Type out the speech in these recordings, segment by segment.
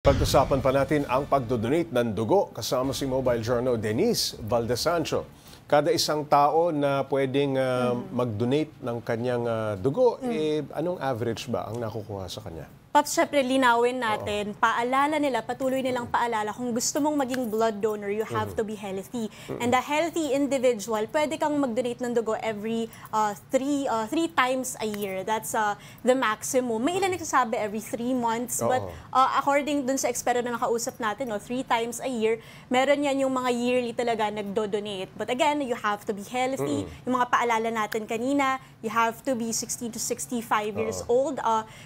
Pag-usapan pa natin ang pagdodonate ng dugo kasama si Mobile Journal Denise Valdesancho. Kada isang tao na pwedeng mag-donate ng kanyang dugo, anong average ba ang nakukuha sa kanya? Paps, syempre linawin natin, paalala nila, patuloy nilang paalala, kung gusto mong maging blood donor, you have to be healthy. And a healthy individual, pwede kang mag-donate ng dugo every three times a year. That's the maximum. May ilan nagsasabi every 3 months, but according dun sa eksperto na nakausap natin, 3 times a year, meron yan yung mga yearly talaga nagdo-donate. But again, you have to be healthy. Yung mga paalala natin kanina, you have to be 60 to 65 years old.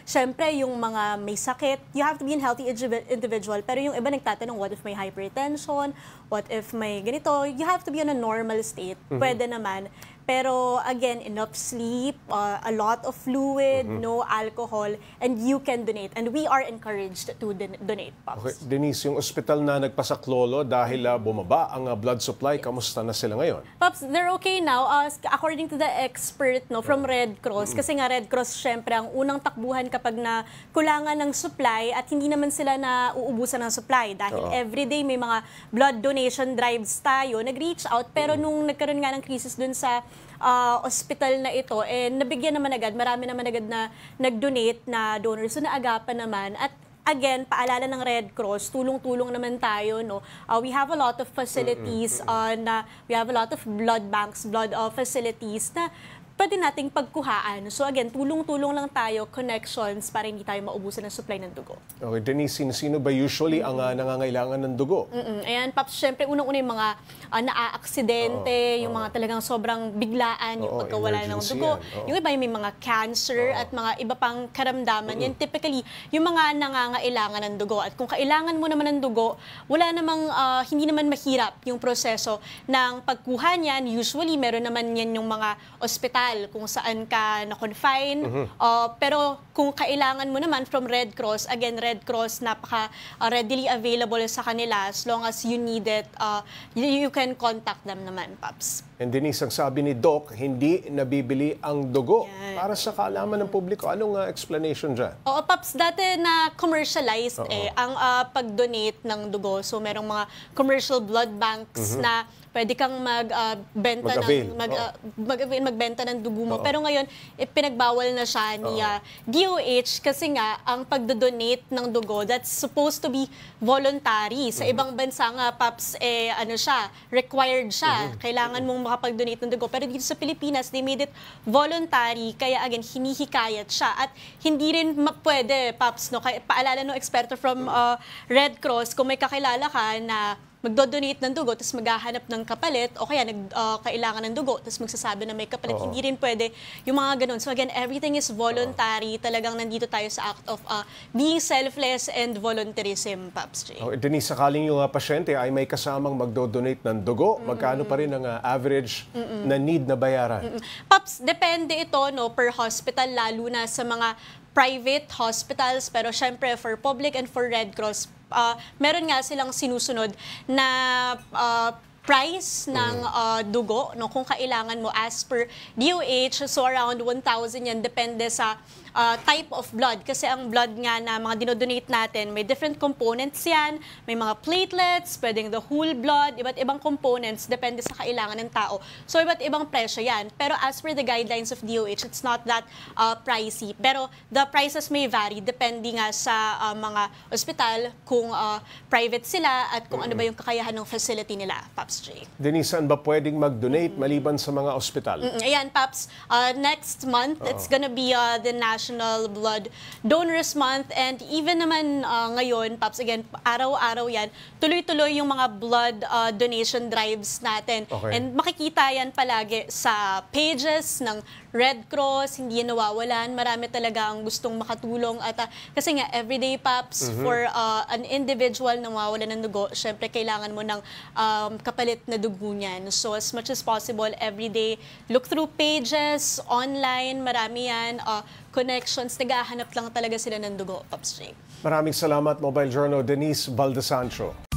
Syempre, yung mga may sakit, you have to be a healthy individual. Pero yung iba nagtatanong, what if may hypertension? What if may ganito? You have to be on a normal state. Pwede naman. Pero again, enough sleep, a lot of fluid, no alcohol, and you can donate. And we are encouraged to donate, Pops. Okay. Denise, yung ospital na nagpasaklolo dahil bumaba ang blood supply, kamusta na sila ngayon? Pops, they're okay now. According to the expert from Red Cross, kasi nga Red Cross, syempre, ang unang takbuhan kapag na kulangan ng supply at hindi naman sila na uubusan ng supply. Dahil everyday may mga blood donation drives tayo, nag-reach out, pero nung nagkaroon nga ng crisis dun sa hospital na ito, nabigyan naman agad, marami naman agad na nag-donate na donors. So naagapan naman. At again, paalala ng Red Cross, tulong-tulong naman tayo. No? We have a lot of facilities, we have a lot of blood banks, blood facilities na pwede nating pagkuhaan. So again, tulong-tulong lang tayo, connections, para hindi tayo maubusan ng supply ng dugo. Okay, Denise, sino ba usually ang nangangailangan ng dugo? Ayan, Paps, syempre, unang-una yung mga naa-aksidente, yung mga talagang sobrang biglaan, yung pagkawala ng dugo. Yung iba, yung may mga cancer at mga iba pang karamdaman. Yan, typically, yung mga nangangailangan ng dugo. At kung kailangan mo naman ng dugo, wala namang, hindi naman mahirap yung proseso ng pagkuha niyan. Usually, meron naman yan yung mga ospital kung saan ka na-confine. Pero kung kailangan mo naman from Red Cross, again, Red Cross napaka-readily available sa kanila. As long as you need it, you can contact them naman, Paps. And Denise, ang sabi ni Doc, hindi nabibili ang dugo. Para sa kaalaman ng publiko, anong explanation dyan? Oo, Paps, dati na commercialized ang pag-donate ng dugo. So merong mga commercial blood banks na pwede kang magbenta ng dugo mo. Pero ngayon, pinagbawal na siya ni DOH kasi nga, ang pagdodonate ng dugo, that's supposed to be voluntary. Sa ibang bansa nga, Paps, required siya. Kailangan mong makapag-donate ng dugo. Pero dito sa Pilipinas, they made it voluntary. Kaya again, hinihikayat siya. At hindi rin pwede, Paps, no? Paalala ng eksperto from Red Cross, kung may kakilala ka na magdodonate ng dugo, tapos maghahanap ng kapalit, o kaya kailangan ng dugo, tapos magsasabi na may kapalit. Hindi rin pwede yung mga ganun. So again, everything is voluntary. Talagang nandito tayo sa act of being selfless and voluntarism, Paps J. Okay, Denise, sakaling yung pasyente ay may kasamang magdodonate ng dugo, magkano pa rin ang average na need na bayaran? Paps, depende ito per hospital, lalo na sa mga private hospitals, pero syempre for public and for Red Cross, meron nga silang sinusunod na price ng dugo, no, kung kailangan mo as per DOH. So around 1,000 yan, depende sa type of blood. Kasi ang blood nga na mga dinodonate natin, may different components yan. May mga platelets, pwedeng the whole blood, iba't ibang components, depende sa kailangan ng tao. So iba't ibang presyo yan. Pero as per the guidelines of DOH, it's not that pricey. Pero the prices may vary, depende nga sa mga ospital, kung private sila at kung ano ba yung kakayahan ng facility nila, Paps J. Denise, saan ba pwedeng mag-donate maliban sa mga ospital? Ayan, Paps, next month, it's gonna be the National Blood Donors Month, and even naman ngayon, Paps, again, araw-araw yan, tuloy-tuloy yung mga blood donation drives natin. And makikita yan palagi sa pages ng Red Cross, hindi yan nawawalan. Marami talaga ang gustong makatulong. At kasi nga, everyday, Paps, for an individual na mawawalan ng dugo, syempre kailangan mo ng kapalit na dugo niyan. So as much as possible, everyday, look through pages, online, marami yan, connections, naghahanap lang talaga sila ng dugo, Paps J. Maraming salamat, Mobile Journal Denise Valdesancho.